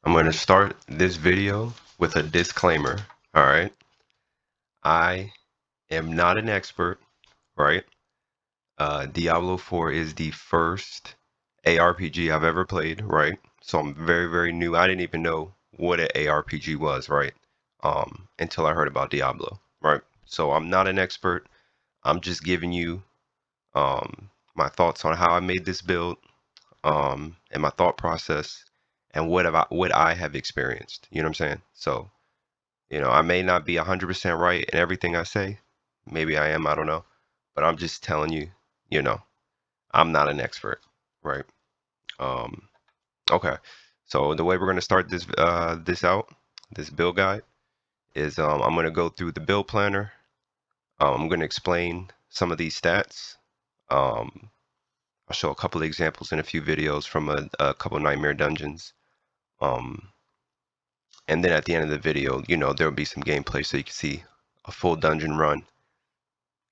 I'm going to start this video with a disclaimer. All right. I am not an expert, right? Diablo 4 is the first ARPG I've ever played, right? So I'm very, very new. I didn't even know what an ARPG was, right? Until I heard about Diablo, right? So I'm not an expert. I'm just giving you my thoughts on how I made this build, and my thought process, and what I have experienced. You know what I'm saying? So I may not be 100% right in everything I say. Maybe I am, I don't know. But I'm just telling you, you know, I'm not an expert, right? Um, okay. So the way we're going to start this build guide is I'm going to go through the build planner. I'm going to explain some of these stats. I'll show a couple of examples in a few videos from a couple of nightmare dungeons. And then at the end of the video, there'll be some gameplay so you can see a full dungeon run.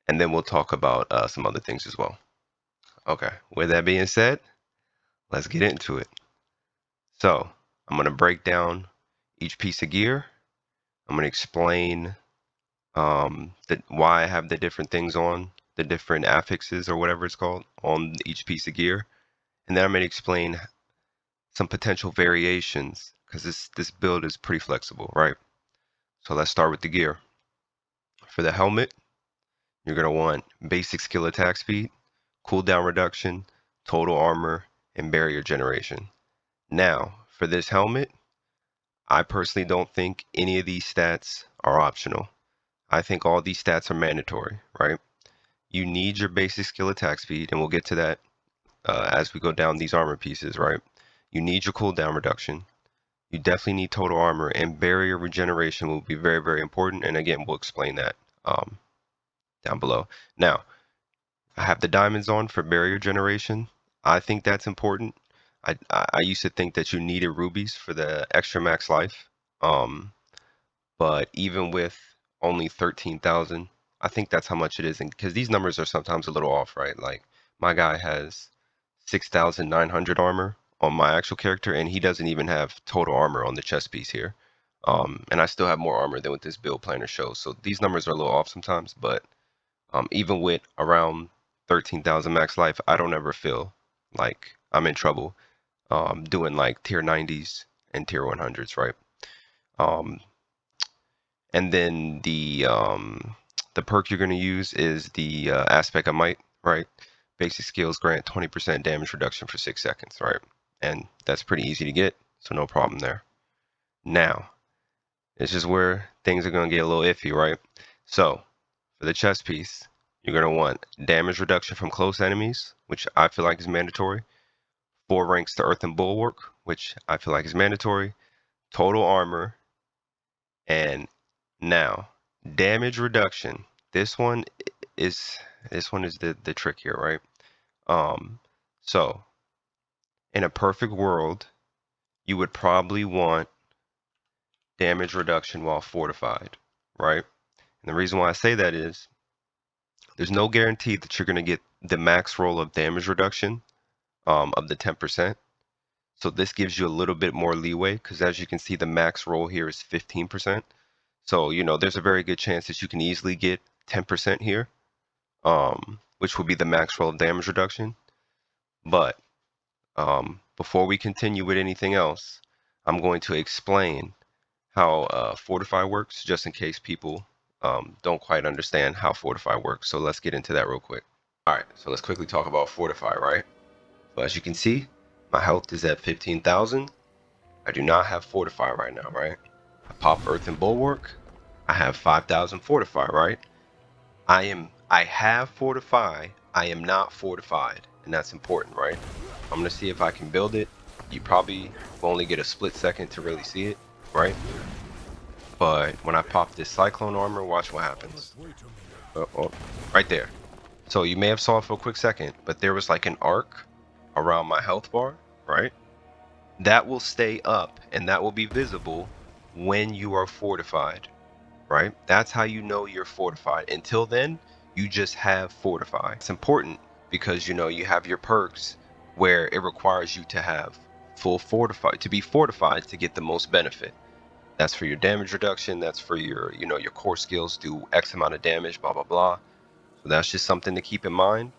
And then we'll talk about some other things as well. Okay, with that being said, let's get into it. So I'm going to break down each piece of gear. I'm going to explain why I have the different things on, the different affixes or whatever it's called on each piece of gear. And then I'm going to explain some potential variations because this build is pretty flexible, right? So let's start with the gear. For the helmet, you're going to want basic skill attack speed, cooldown reduction, total armor, and barrier generation. Now, for this helmet, I personally don't think any of these stats are optional. I think all these stats are mandatory, right? You need your basic skill attack speed, and we'll get to that as we go down these armor pieces, right? You need your cooldown reduction. You definitely need total armor, and barrier regeneration will be very, very important. And again, we'll explain that down below. Now, I have the diamonds on for barrier generation. I think that's important. I used to think that you needed rubies for the extra max life. But even with only 13,000, I think that's how much it is. And because these numbers are sometimes a little off, right? Like my guy has 6,900 armor on my actual character, and he doesn't even have total armor on the chest piece here. And I still have more armor than what this build planner shows. So these numbers are a little off sometimes, but even with around 13,000 max life, I don't ever feel like I'm in trouble doing like tier 90s and tier 100s, right? And then the perk you're going to use is the aspect of might, right? Basic skills grant 20% damage reduction for 6 seconds, right? And that's pretty easy to get, so no problem there. Now, this is where things are going to get a little iffy, right? So, for the chest piece, you're going to want damage reduction from close enemies, which I feel like is mandatory. 4 ranks to Earth and Bulwark, which I feel like is mandatory. Total armor. And now, damage reduction. This one is the trick here, right? So in a perfect world, you would probably want damage reduction while fortified, right? And the reason why I say that is there's no guarantee that you're going to get the max roll of damage reduction of the 10%. So this gives you a little bit more leeway because as you can see, the max roll here is 15%. So, there's a very good chance that you can easily get 10% here, which will be the max roll of damage reduction. But before we continue with anything else, I'm going to explain how Fortify works, just in case people don't quite understand how Fortify works. So let's get into that real quick. All right, so let's quickly talk about Fortify, right? So as you can see, my health is at 15,000. I do not have Fortify right now, right? I pop Earth and Bulwark. I have 5,000 Fortify, right? I have Fortify. I am not fortified, and that's important, right? I'm gonna see if I can build it. You probably will only get a split second to really see it, right? But when I pop this Cyclone armor, watch what happens. Oh, right there. So you may have saw it for a quick second, but there was like an arc around my health bar, right? That will stay up, and that will be visible when you are fortified, right? That's how you know you're fortified. Until then, you just have fortify. It's important because you have your perks where it requires you to have full fortified, to be fortified to get the most benefit. That's for your damage reduction. That's for your, you know, your core skills do X amount of damage, blah, blah, blah. So that's just something to keep in mind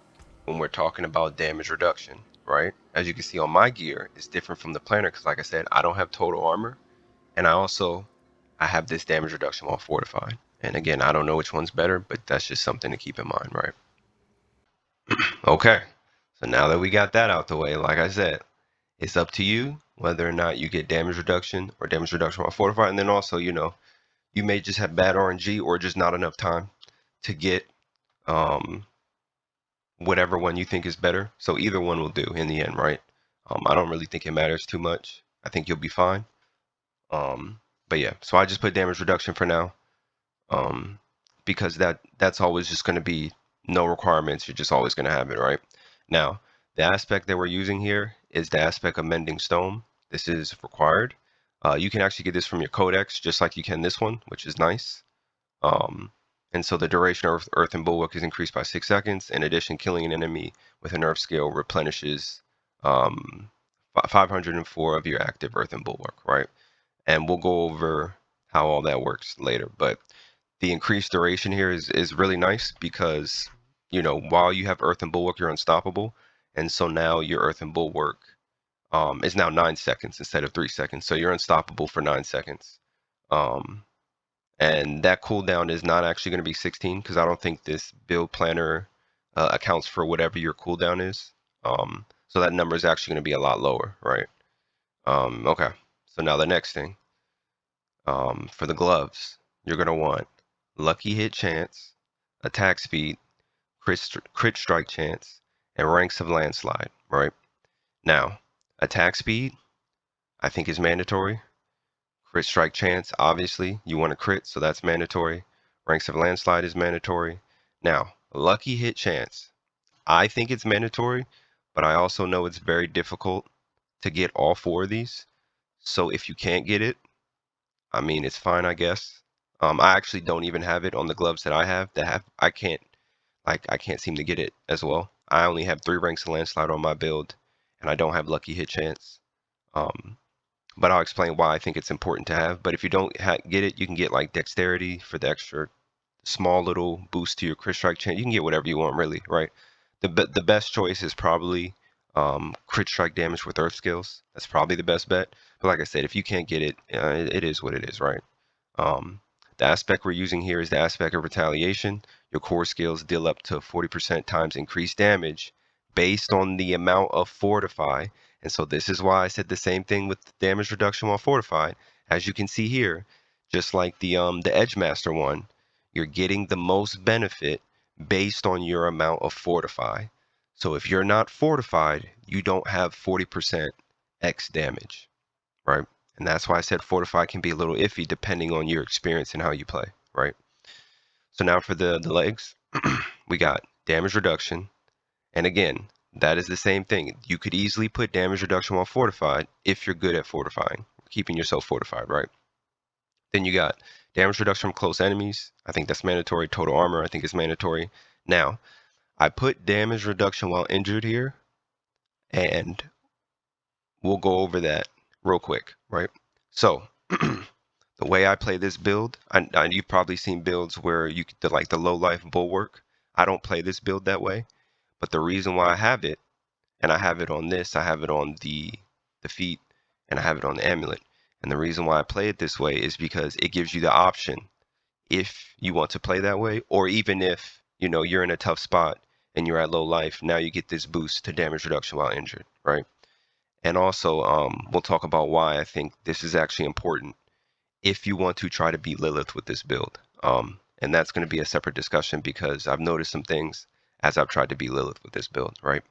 when we're talking about damage reduction, right? As you can see on my gear, it's different from the planner because, like I said, I don't have total armor, and I have this damage reduction while fortified. And again, I don't know which one's better, but that's just something to keep in mind, right? Okay, so now that we got that out the way, like I said, it's up to you whether or not you get damage reduction or damage reduction while fortified. And then also, you know, you may just have bad RNG or just not enough time to get whatever one you think is better. So either one will do in the end, right? I don't really think it matters too much. I think you'll be fine. But yeah, so I just put damage reduction for now, because that's always just going to be no requirements. You're just always going to have it, right? Now, the aspect that we're using here is the aspect of Mending Stone. This is required. You can actually get this from your codex, just like you can this one, which is nice. And so the duration of Earthen Bulwark is increased by 6 seconds. In addition, killing an enemy with an Earth scale replenishes 504 of your active Earthen Bulwark, right? And we'll go over how all that works later. But the increased duration here is really nice because, you know, while you have Earthen Bulwark, you're unstoppable. And so now your Earthen Bulwark is now 9 seconds instead of 3 seconds. So you're unstoppable for 9 seconds. And that cooldown is not actually going to be 16 because I don't think this build planner accounts for whatever your cooldown is. So that number is actually going to be a lot lower, right? Okay, so now the next thing, for the gloves, you're going to want lucky hit chance, attack speed, crit strike chance, and ranks of landslide, right? Now, attack speed, I think is mandatory. Crit strike chance, obviously, you want to crit, so that's mandatory. Ranks of landslide is mandatory. Now, lucky hit chance, I think it's mandatory, but I also know it's very difficult to get all 4 of these. So if you can't get it, I mean, it's fine, I guess. I actually don't even have it on the gloves that I have. I can't seem to get it as well. I only have 3 ranks of landslide on my build, and I don't have lucky hit chance. But I'll explain why I think it's important to have. But if you don't get it, you can get like dexterity for the extra small little boost to your crit strike chance. You can get whatever you want, really, right? The best choice is probably crit strike damage with earth skills. That's probably the best bet. But like I said, if you can't get it, it is what it is, right? The aspect we're using here is the aspect of retaliation. Your core skills deal up to 40% times increased damage based on the amount of fortify. And so this is why I said the same thing with the damage reduction while fortified. As you can see here, just like the Edge Master one, you're getting the most benefit based on your amount of fortify. So if you're not fortified, you don't have 40% X damage, right? And that's why I said fortify can be a little iffy depending on your experience and how you play, right? So now for the legs, we got damage reduction. And again, that is the same thing. You could easily put damage reduction while fortified if you're good at fortifying, keeping yourself fortified, right? Then you got damage reduction from close enemies. I think that's mandatory. Total armor, I think is mandatory. Now, I put damage reduction while injured here, and we'll go over that real quick, right? So, the way I play this build, you've probably seen builds where you like the low life bulwark. I don't play this build that way, but the reason why I have it, and I have it on this, I have it on the feet, and I have it on the amulet. And the reason why I play it this way is because it gives you the option if you want to play that way, or even if, you know, you're in a tough spot and you're at low life, now you get this boost to damage reduction while injured, right? And also, we'll talk about why I think this is actually important if you want to try to beat Lilith with this build. And that's going to be a separate discussion because I've noticed some things as I've tried to beat Lilith with this build, right?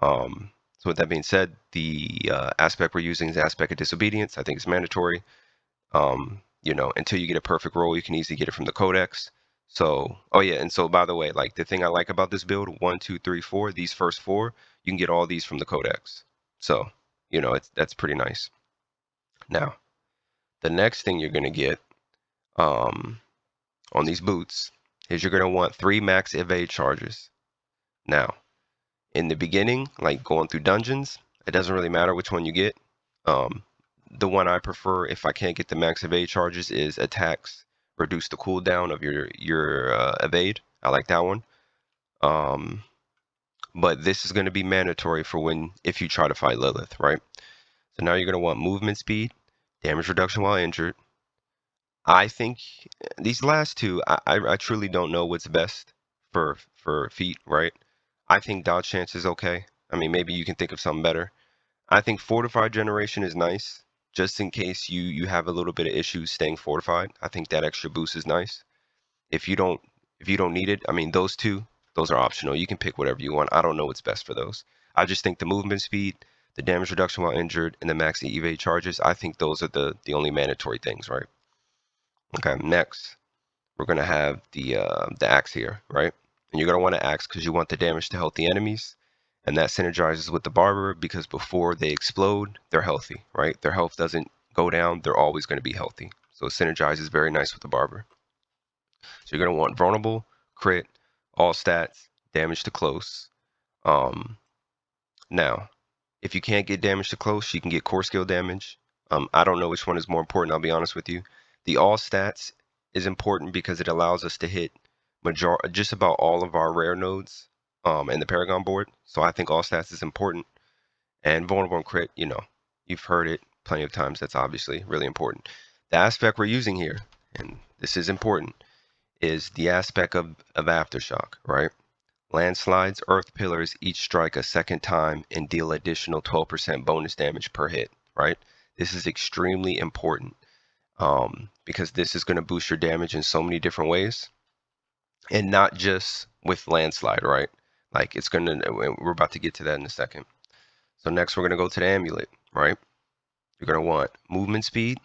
So with that being said, the aspect we're using is the aspect of disobedience. I think it's mandatory. You know, until you get a perfect roll, you can easily get it from the codex. So, oh yeah, and so by the way, like the thing I like about this build, 1, 2, 3, 4, these first 4, you can get all these from the codex. So, you know, that's pretty nice. Now, the next thing you're gonna get on these boots is you're gonna want 3 max evade charges. Now, in the beginning, like going through dungeons, it doesn't really matter which one you get. The one I prefer if I can't get the max evade charges is attacks reduce the cooldown of your evade. I like that one. But this is going to be mandatory for if you try to fight Lilith, right? So now you're going to want movement speed, damage reduction while injured. I think these last two, I truly don't know what's best for feat, right? I think dodge chance is okay. I mean, maybe you can think of something better. I think fortified generation is nice, just in case you have a little bit of issues staying fortified. I think that extra boost is nice. If you don't need it, I mean, those two, those are optional. You can pick whatever you want. I don't know what's best for those. I just think the movement speed, the damage reduction while injured, and the max evade charges, I think those are the only mandatory things, right? Okay, next we're gonna have the axe here, right? And you're gonna want to axe because you want the damage to healthy enemies, and that synergizes with the barber because before they explode, they're healthy, right? Their health doesn't go down; they're always going to be healthy. So it synergizes very nice with the barber. So you're gonna want vulnerable, crit, all stats, damage to close. Now, if you can't get damage to close, you can get core skill damage. I don't know which one is more important, I'll be honest with you. The all stats is important because it allows us to hit just about all of our rare nodes in the Paragon board. So I think all stats is important. And vulnerable and crit, you've heard it plenty of times. That's obviously really important. The aspect we're using here, and this is important, is the aspect of Aftershock, right? Landslides, earth pillars each strike a second time and deal additional 12% bonus damage per hit, right? This is extremely important because this is going to boost your damage in so many different ways. And not just with landslide, right? Like it's going to, we're about to get to that in a second. So next we're going to go to the amulet, right? You're going to want movement speed,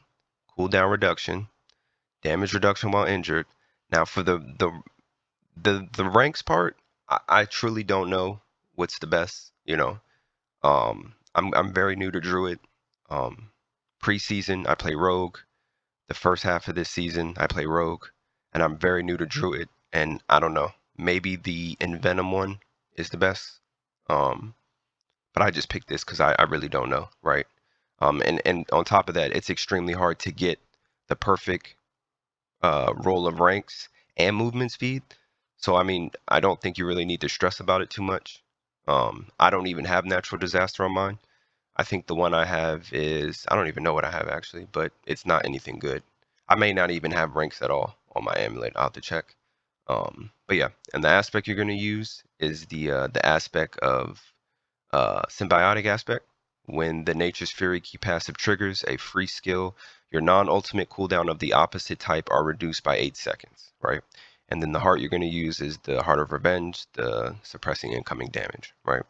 cooldown reduction, damage reduction while injured. Now for the ranks part, I truly don't know what's the best. I'm very new to Druid. Preseason I play Rogue. The first half of this season I play Rogue, and I'm very new to Druid. And I don't know, maybe the Envenom one is the best. But I just picked this because I really don't know, right? And on top of that, it's extremely hard to get the perfect roll of ranks and movement speed. So, I mean, I don't think you really need to stress about it too much. I don't even have natural disaster on mine. I think the one I have is, I don't even know what I have actually, but it's not anything good. I may not even have ranks at all on my amulet. I'll have to check. But yeah, and the aspect you're going to use is the aspect of symbiotic aspect. When the Nature's Fury key passive triggers a free skill, your non-ultimate cooldown of the opposite type are reduced by 8 seconds, right? And then the heart you're going to use is the Heart of Revenge, the suppressing incoming damage, right?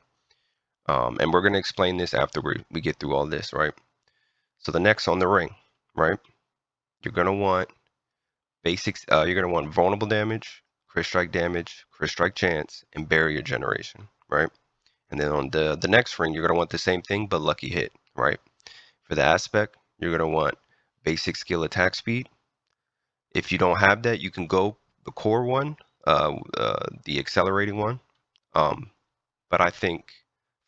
And we're going to explain this after we get through all this, right? So the next on the ring, right? You're going to want basics. You're going to want vulnerable damage, crit strike damage, crit strike chance, and barrier generation, right? And then on the next ring, you're going to want the same thing, but lucky hit, right? For the aspect, you're going to want basic skill attack speed. If you don't have that, you can go the core one, the accelerating one. But I think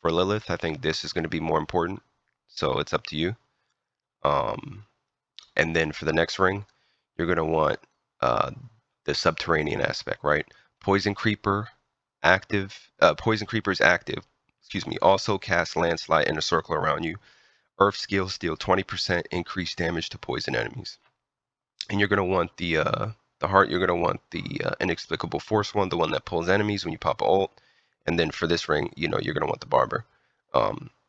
for Lilith, I think this is going to be more important. So it's up to you. And then for the next ring, you're going to want the subterranean aspect, right? Poison Creeper active. Poison Creeper is active. Excuse me. Also cast landslide in a circle around you. Earth skills deal 20% increased damage to poison enemies. And you're going to want the heart. You're going to want the inexplicable force one, the one that pulls enemies when you pop a ult. And then for this ring, you're going to want the barber.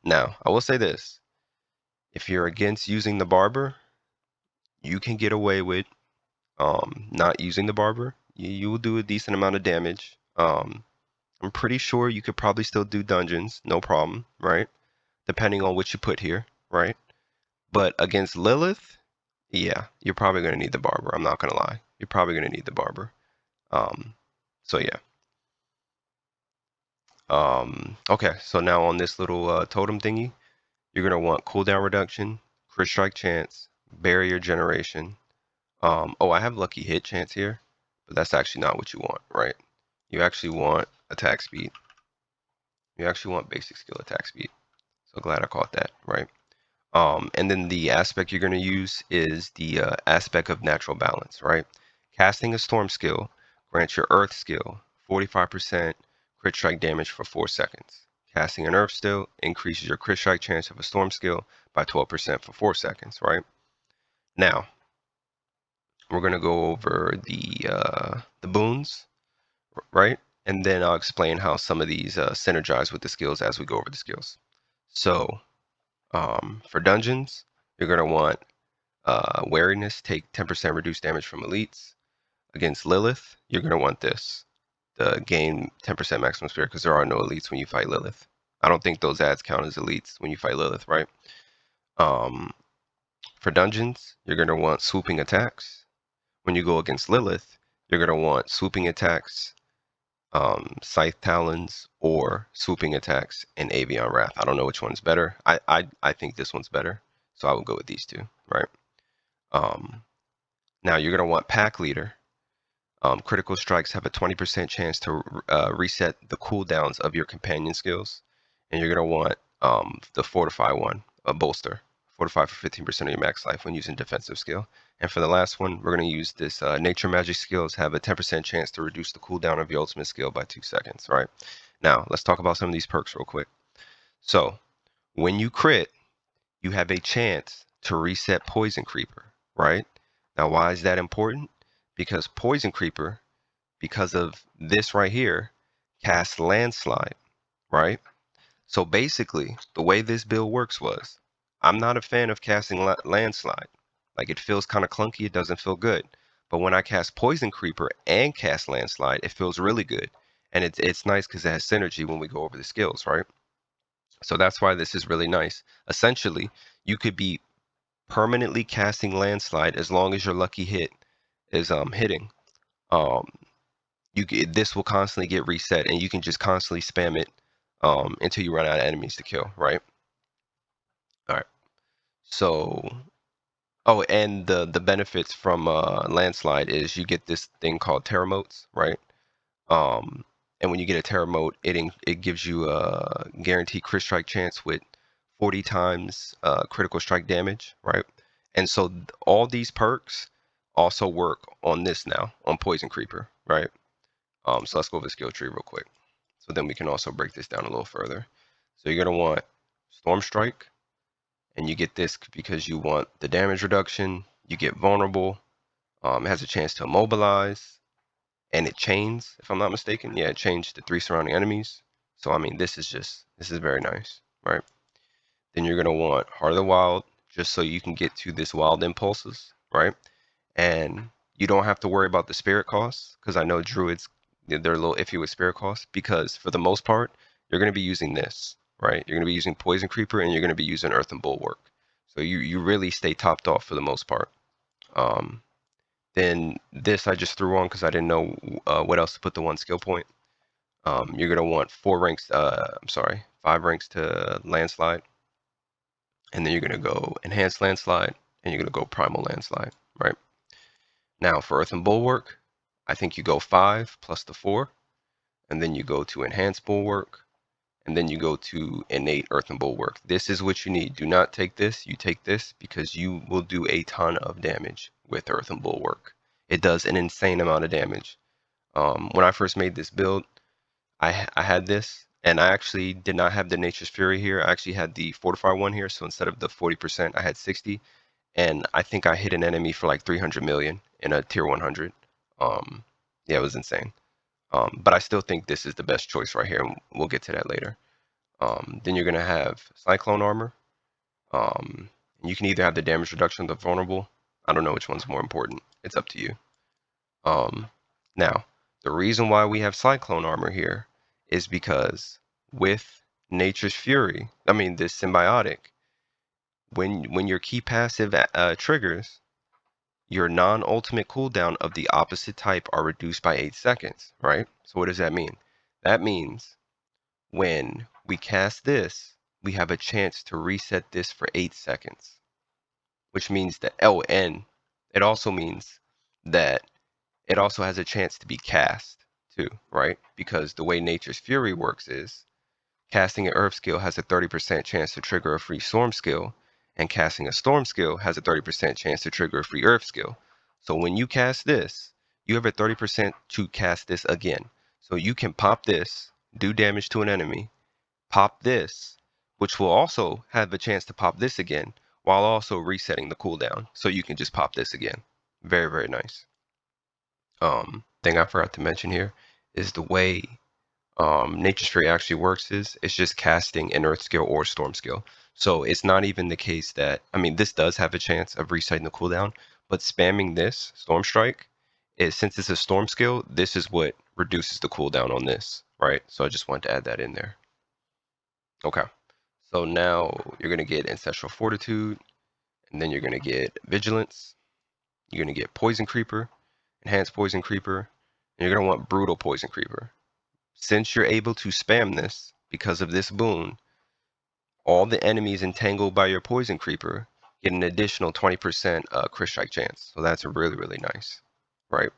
Now, I will say this. If you're against using the barber, you can get away with not using the barber. You will do a decent amount of damage. I'm pretty sure you could probably still do dungeons, no problem, right? Depending on what you put here, right? But against Lilith, yeah, you're probably going to need the barber. I'm not going to lie. You're probably going to need the barber. So yeah. Okay, so now on this little totem thingy, you're going to want cooldown reduction, crit strike chance, barrier generation. Oh, I have lucky hit chance here, but that's actually not what you want, right? You actually want attack speed. You actually want basic skill attack speed. So glad I caught that, right? And then the aspect you're going to use is the aspect of natural balance, right? Casting a storm skill grants your earth skill 45% crit strike damage for 4 seconds. Casting an earth skill increases your crit strike chance of a storm skill by 12% for 4 seconds, right? Now, we're going to go over the boons, right? And then I'll explain how some of these synergize with the skills as we go over the skills. So, for dungeons, you're going to want wariness, take 10% reduced damage from elites. Against Lilith, you're going to want this, the gain 10% maximum spirit, because there are no elites when you fight Lilith. I don't think those ads count as elites when you fight Lilith, right? For dungeons, you're going to want swooping attacks. When you go against Lilith, you're going to want swooping attacks, Scythe Talons, or swooping attacks and Avian Wrath. I don't know which one's better. I think this one's better, so I would go with these two, right? Now you're going to want Pack Leader. Critical strikes have a 20% chance to reset the cooldowns of your companion skills. And you're going to want the Fortify one, a bolster. Fortify for 15% of your max life when using defensive skill. And for the last one, we're going to use this Nature Magic skills have a 10% chance to reduce the cooldown of your ultimate skill by 2 seconds, right? Now, let's talk about some of these perks real quick. So, when you crit, you have a chance to reset Poison Creeper, right? Now, why is that important? Because Poison Creeper, because of this right here, casts Landslide, right? So basically, the way this build works was, I'm not a fan of casting Landslide. Like, it feels kind of clunky, it doesn't feel good. But when I cast Poison Creeper and cast Landslide, it feels really good. And it's nice because it has synergy when we go over the skills, right? So that's why this is really nice. Essentially, you could be permanently casting Landslide as long as your lucky hit is hitting. This will constantly get reset, and you can just constantly spam it until you run out of enemies to kill, right? All right. So, oh, and the benefits from Landslide is you get this thing called Terramotes, right? Um, and when you get a Terramote, it gives you a guaranteed crit strike chance with 40 times critical strike damage, right? And so all these perks also work on this now, on Poison Creeper, right? So let's go over the skill tree real quick. So then we can also break this down a little further. So you're going to want Storm Strike, and you get this because you want the damage reduction. You get Vulnerable. It has a chance to immobilize, and it chains, if I'm not mistaken. Yeah, it chains to 3 surrounding enemies. So, I mean, this is very nice, right? Then you're going to want Heart of the Wild, just so you can get to this Wild Impulses, right? And you don't have to worry about the spirit costs, because I know Druids, they're a little iffy with spirit costs, because for the most part, you're going to be using this, right? You're going to be using Poison Creeper, and you're going to be using Earth and Bulwark. So you really stay topped off for the most part. Then this I just threw on because I didn't know what else to put the one skill point. You're going to want 5 ranks to Landslide. And then you're going to go Enhanced Landslide, and you're going to go Primal Landslide, right? Now for Earth and Bulwark, I think you go 5 plus the 4, and then you go to Enhanced Bulwark, and then you go to Innate Earth and Bulwark. This is what you need. Do not take this. You take this because you will do a ton of damage with Earth and Bulwark. It does an insane amount of damage. When I first made this build, I had this, and I actually did not have the Nature's Fury here. I actually had the Fortify one here, so instead of the 40%, I had 60, and I think I hit an enemy for like 300 million in a tier 100. Yeah, it was insane. But I still think this is the best choice right here, and we'll get to that later. Then you're going to have Cyclone Armor. You can either have the damage reduction or the vulnerable. I don't know which one's more important. It's up to you. Now, the reason why we have Cyclone Armor here is because with Nature's Fury, this symbiotic, when your key passive triggers, your non-ultimate cooldown of the opposite type are reduced by 8 seconds, right? So what does that mean? That means when we cast this, we have a chance to reset this for 8 seconds, which means that, and it also means that it also has a chance to be cast too, right? Because the way Nature's Fury works is casting an Earth skill has a 30% chance to trigger a free Storm skill, and casting a storm skill has a 30% chance to trigger a free earth skill. So when you cast this, you have a 30% to cast this again. So you can pop this, do damage to an enemy, pop this, which will also have a chance to pop this again, while also resetting the cooldown. So you can just pop this again. Very, very nice. Thing I forgot to mention here is the way Nature's Fury actually works is it's just casting an Earth skill or Storm skill. So it's not even the case that, I mean, this does have a chance of resetting the cooldown, but spamming this Storm Strike, since it's a Storm skill, this is what reduces the cooldown on this, right? So I just wanted to add that in there. Okay, so now you're going to get Ancestral Fortitude, and then you're going to get Vigilance, you're going to get Poison Creeper, Enhanced Poison Creeper, and you're going to want Brutal Poison Creeper. Since you're able to spam this because of this boon, all the enemies entangled by your Poison Creeper get an additional 20% crit strike chance. So that's really, really nice, right?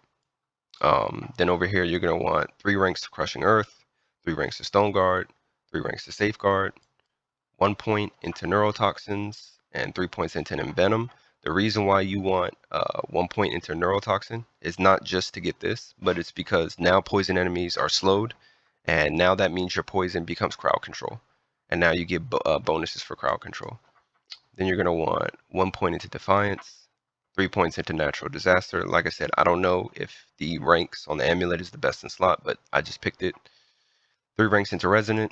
Then over here, you're going to want 3 ranks to Crushing Earth, 3 ranks to Stone Guard, 3 ranks to Safeguard, 1 point into Neurotoxins, and 3 points into Envenom. The reason why you want 1 point into Neurotoxin is not just to get this, but it's because now poison enemies are slowed, and now that means your poison becomes crowd control. And now you get bonuses for crowd control. Then you're going to want 1 point into Defiance, 3 points into Natural Disaster. Like I said, I don't know if the ranks on the amulet is the best in slot, but I just picked it. 3 ranks into Resonant,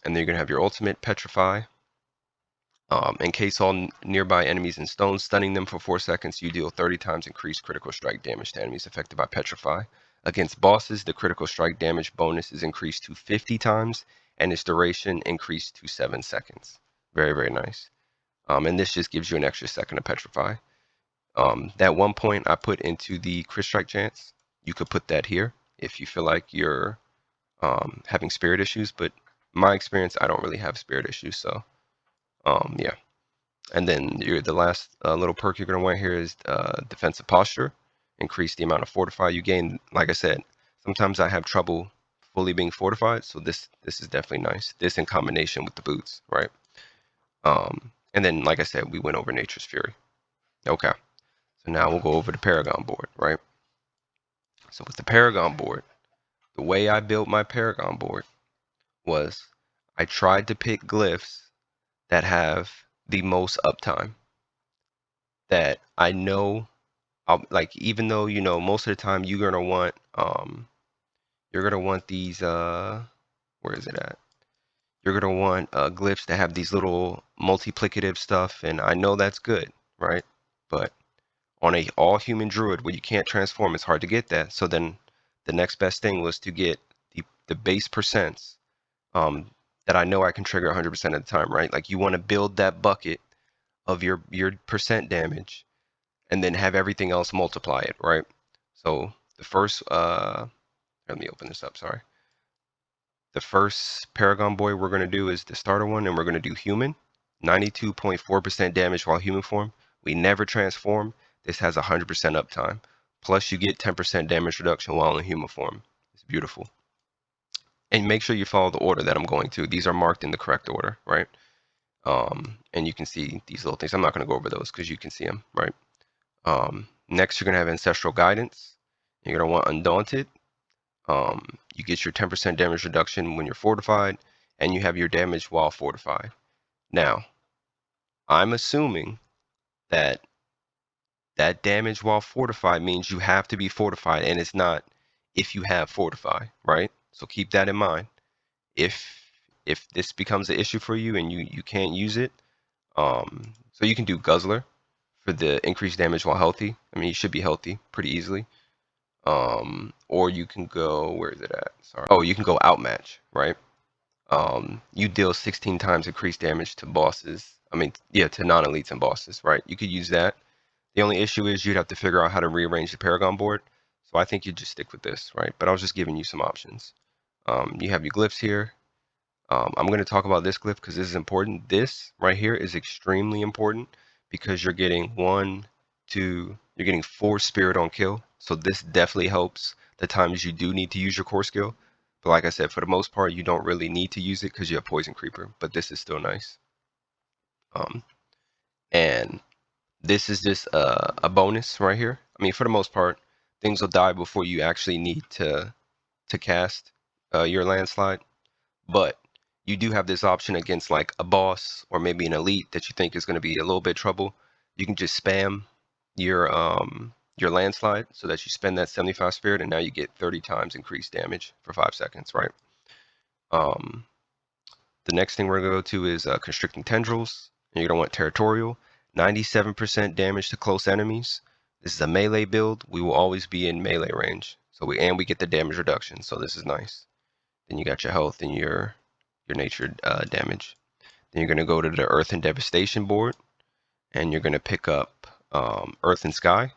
and then you're going to have your ultimate, Petrify. Encase all nearby enemies in stone, stunning them for 4 seconds. You deal 30 times increased critical strike damage to enemies affected by Petrify. Against bosses, the critical strike damage bonus is increased to 50 times, and its duration increased to 7 seconds. Very, very nice. And this just gives you an extra second to Petrify. That 1 point I put into the crit strike chance, you could put that here if you feel like you're having spirit issues. But my experience, I don't really have spirit issues, so yeah. And then the last little perk you're going to want here is Defensive Posture. Increase the amount of Fortify you gain. Like I said, sometimes I have trouble fully being fortified, so this is definitely nice. This in combination with the boots, right? And then, like I said, we went over Nature's Fury. Okay, so now we'll go over the Paragon board, right? So with the Paragon board, the way I built my Paragon board was I tried to pick glyphs that have the most uptime, that I know, like, even though, you know, most of the time you're gonna want these where is it at? You're gonna want glyphs that have these little multiplicative stuff, and I know that's good, right? But on a all human druid where you can't transform, it's hard to get that. So then the next best thing was to get the base percents that I know I can trigger 100% of the time, right? Like, you want to build that bucket of your percent damage and then have everything else multiply it, right? So the first let me open this up, sorry. The first Paragon boy we're going to do is the starter one, and we're going to do human. 92.4% damage while human form. We never transform. This has 100% uptime. Plus you get 10% damage reduction while in human form. It's beautiful. And make sure you follow the order that I'm going to. These are marked in the correct order, right? And you can see these little things. I'm not going to go over those because you can see them, right? Next, you're going to have Ancestral Guidance. You're going to want Undaunted. You get your 10% damage reduction when you're fortified, and you have your damage while fortified. Now, I'm assuming that damage while fortified means you have to be fortified, and it's not if you have fortify, right? So keep that in mind. If this becomes an issue for you and you can't use it, so you can do Guzzler for the increased damage while healthy. I mean, you should be healthy pretty easily. Or you can go, where is it at? Sorry. Oh, you can go Outmatch, right? You deal 16 times increased damage to bosses. I mean, yeah, to non-elites and bosses, right? You could use that. The only issue is you'd have to figure out how to rearrange the Paragon board. So I think you just stick with this, right? But I was just giving you some options. You have your glyphs here. I'm going to talk about this glyph because this is important. This right here is extremely important because you're getting you're getting 4 spirit on kill. So this definitely helps the times you do need to use your core skill. But like I said, for the most part, you don't really need to use it because you have Poison Creeper. But this is still nice. And this is just a bonus right here. I mean, for the most part, things will die before you actually need to cast your landslide. But you do have this option against like a boss or maybe an elite that you think is going to be a little bit trouble. You can just spam your landslide so that you spend that 75 spirit, and now you get 30 times increased damage for 5 seconds, right? The next thing we're going to go to is constricting tendrils. And you're going to want territorial. 97% damage to close enemies. This is a melee build. We will always be in melee range. So we get the damage reduction. So this is nice. Then you got your health and your nature damage. Then you're going to go to the Earth and Devastation board, and you're going to pick up Earth and Sky.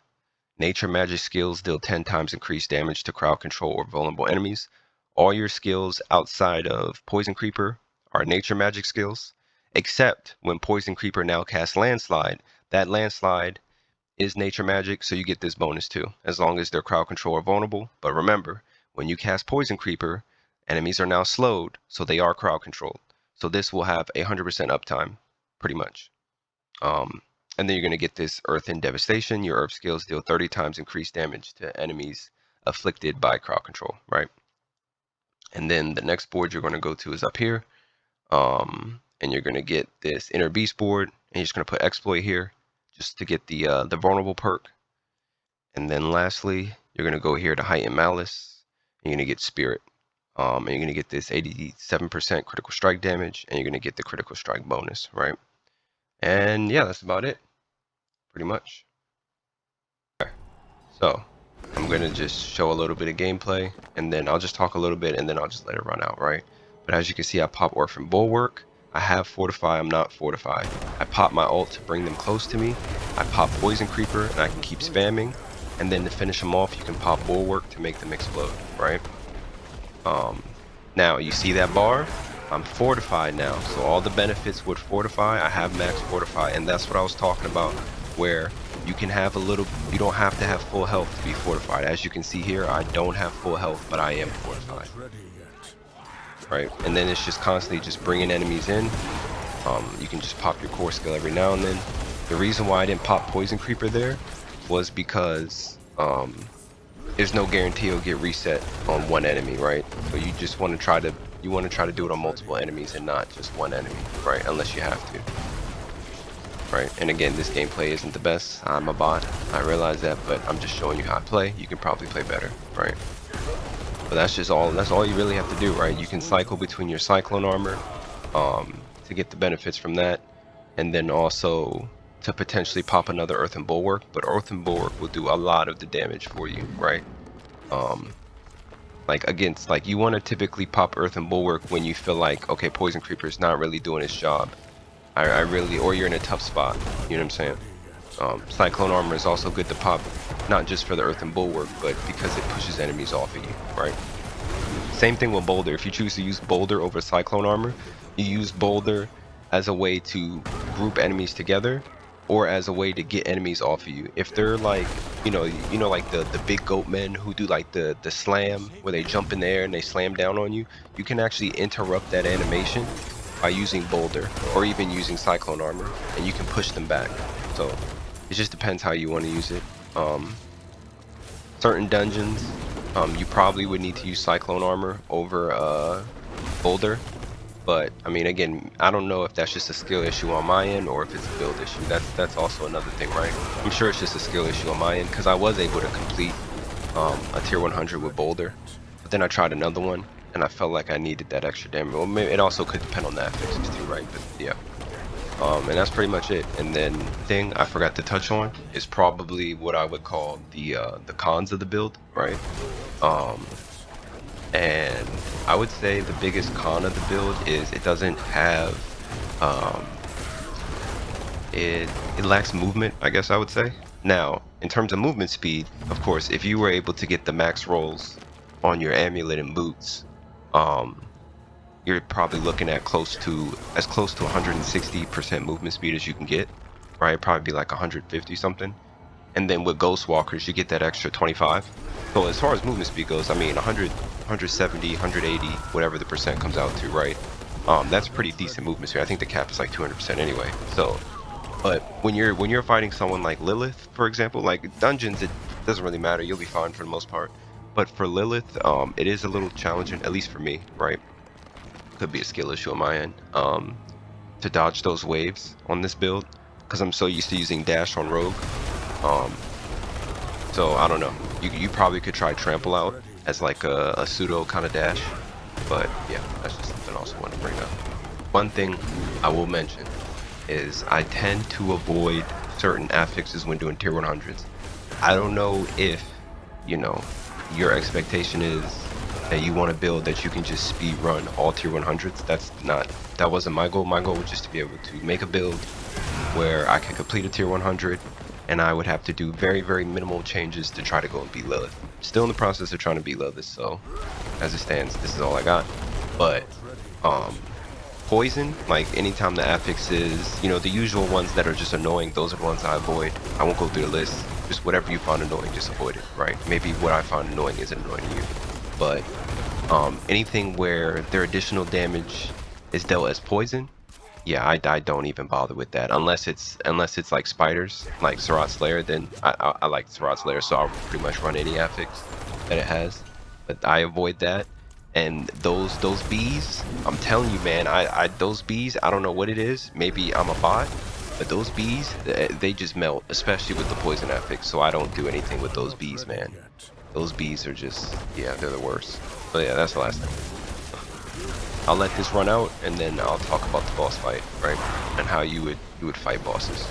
Nature magic skills deal 10 times increased damage to crowd control or vulnerable enemies. All your skills outside of Poison Creeper are nature magic skills, except when Poison Creeper now casts Landslide. That Landslide is nature magic, so you get this bonus too, as long as they're crowd control or vulnerable. But remember, when you cast Poison Creeper, enemies are now slowed, so they are crowd controlled. So this will have 100% uptime, pretty much. And then you're going to get this Earth and Devastation. Your Earth skills deal 30 times increased damage to enemies afflicted by crowd control, right? And then the next board you're going to go to is up here. And you're going to get this Inner Beast board, and you're just going to put Exploit here just to get the vulnerable perk. And then lastly, you're going to go here to Heighten Malice. You're going to get Spirit. And you're going to get this 87% critical strike damage, and you're going to get the critical strike bonus, right? And yeah, that's about it, pretty much. Okay. So I'm going to just show a little bit of gameplay, and then I'll just talk a little bit, and then I'll just let it run out, right? But as you can see, I pop Orphan Bulwark. I have Fortify, I'm not Fortified. I pop my ult to bring them close to me. I pop Poison Creeper, and I can keep spamming. And then to finish them off, you can pop Bulwark to make them explode, right? Now, you see that bar? I'm Fortified now, so all the benefits would Fortify. I have max Fortify, and that's what I was talking about, where you can have a little, you don't have to have full health to be Fortified. As you can see here, I don't have full health, but I am Fortified. Right, and then it's just constantly just bringing enemies in. You can just pop your core skill every now and then. The reason why I didn't pop Poison Creeper there was because there's no guarantee it'll get reset on one enemy, right? So you just want to try to do it on multiple enemies and not just one enemy, right? Unless you have to, right? And again, this gameplay isn't the best. I'm a bot, I realize that, but I'm just showing you how I play. You can probably play better, right? But that's all you really have to do, right? You can cycle between your Cyclone armor to get the benefits from that, and then also to potentially pop another Earthen Bulwark, but Earthen Bulwark will do a lot of the damage for you, right? Like against, like, you want to typically pop Earthen Bulwark when you feel like, okay, Poison Creeper is not really doing its job. Or you're in a tough spot, you know what I'm saying? Cyclone armor is also good to pop, not just for the Earthen Bulwark, but because it pushes enemies off of you, right? Same thing with Boulder. If you choose to use Boulder over Cyclone armor, you use Boulder as a way to group enemies together, or as a way to get enemies off of you. If they're like, you know, like the big goat men who do like the slam, where they jump in the air and they slam down on you, you can actually interrupt that animation by using Boulder, or even using Cyclone armor, and you can push them back. So it just depends how you want to use it. Certain dungeons, you probably would need to use Cyclone armor over Boulder. But I mean, again, I don't know if that's just a skill issue on my end or if it's a build issue. That's also another thing, right? I'm sure it's just a skill issue on my end, because I was able to complete a tier 100 with Boulder, but then I tried another one and I felt like I needed that extra damage. Well, maybe it also could depend on the affixes too, right? But yeah, and that's pretty much it. And then the thing I forgot to touch on is probably what I would call the cons of the build, right? And I would say the biggest con of the build is it doesn't have, it lacks movement, I guess I would say. Now, in terms of movement speed, of course, if you were able to get the max rolls on your amulet and boots, you're probably looking at close to 160% movement speed as you can get, right? Probably be like 150 something. And then with Ghost Walkers, you get that extra 25. So as far as movement speed goes, I mean 100, 170, 180, whatever the percent comes out to, right? That's pretty decent movement speed. I think the cap is like 200% anyway. So But when you're fighting someone like Lilith, for example, like dungeons, it doesn't really matter. You'll be fine for the most part. But for Lilith, it is a little challenging, at least for me, right? Could be a skill issue on my end. To dodge those waves on this build, because I'm so used to using dash on rogue. So I don't know. You probably could try trample out as like a pseudo kind of dash, but yeah, that's just something else I want to bring up. One thing I will mention is I tend to avoid certain affixes when doing tier 100s. I don't know if, you know, your expectation is that you want to build that you can just speed run all tier 100s. That wasn't my goal. My goal was just to be able to make a build where I could complete a tier 100 and I would have to do very, very minimal changes to try to go and beat Lilith. Still in the process of trying to beat Lilith, so as it stands, this is all I got. But poison, like anytime the affix is, you know, the usual ones that are just annoying, those are the ones I avoid. I won't go through the list. Just whatever you find annoying, just avoid it, right? Maybe what I find annoying isn't annoying to you. But anything where their additional damage is dealt as poison, yeah, I don't even bother with that unless it's like spiders, like Sarat Slayer. Then I like Sarat Slayer, so I'll pretty much run any affix that it has. But I avoid that. And those bees, I'm telling you, man, those bees, I don't know what it is. Maybe I'm a bot, but those bees, they just melt, especially with the poison affix. So I don't do anything with those bees, man. Those bees are just, yeah, they're the worst. But yeah, that's the last thing. I'll let this run out, and then I'll talk about the boss fight, right? And how you would fight bosses.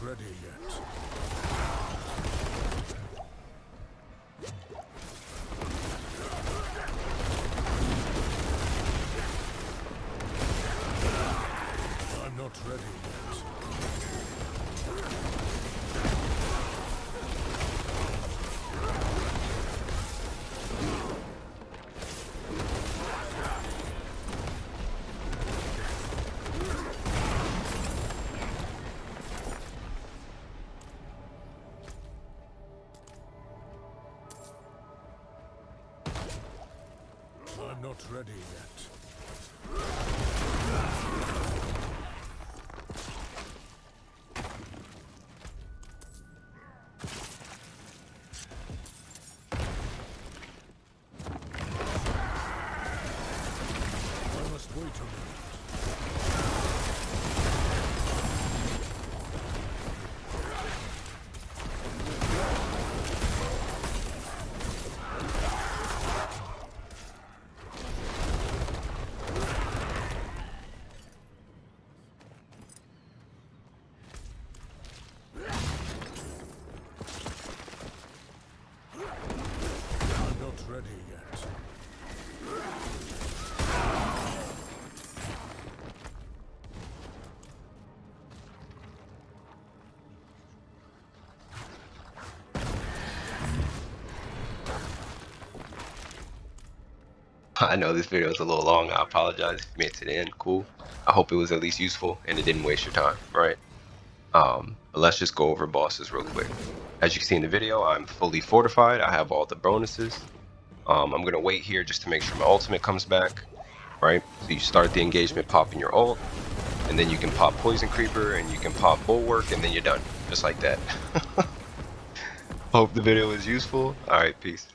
Ready yet. I'm not ready yet. I'm not ready yet. I must wait a minute. Ready yet. I know this video is a little long. I apologize if you made it to the end. Cool. I hope it was at least useful and it didn't waste your time, right? But let's just go over bosses real quick. As you can see in the video, I'm fully fortified. I have all the bonuses. I'm gonna wait here just to make sure my ultimate comes back, right? So you start the engagement popping your ult, and then you can pop Poison Creeper, and you can pop Bulwark, and then you're done, just like that. Hope the video was useful. All right, peace.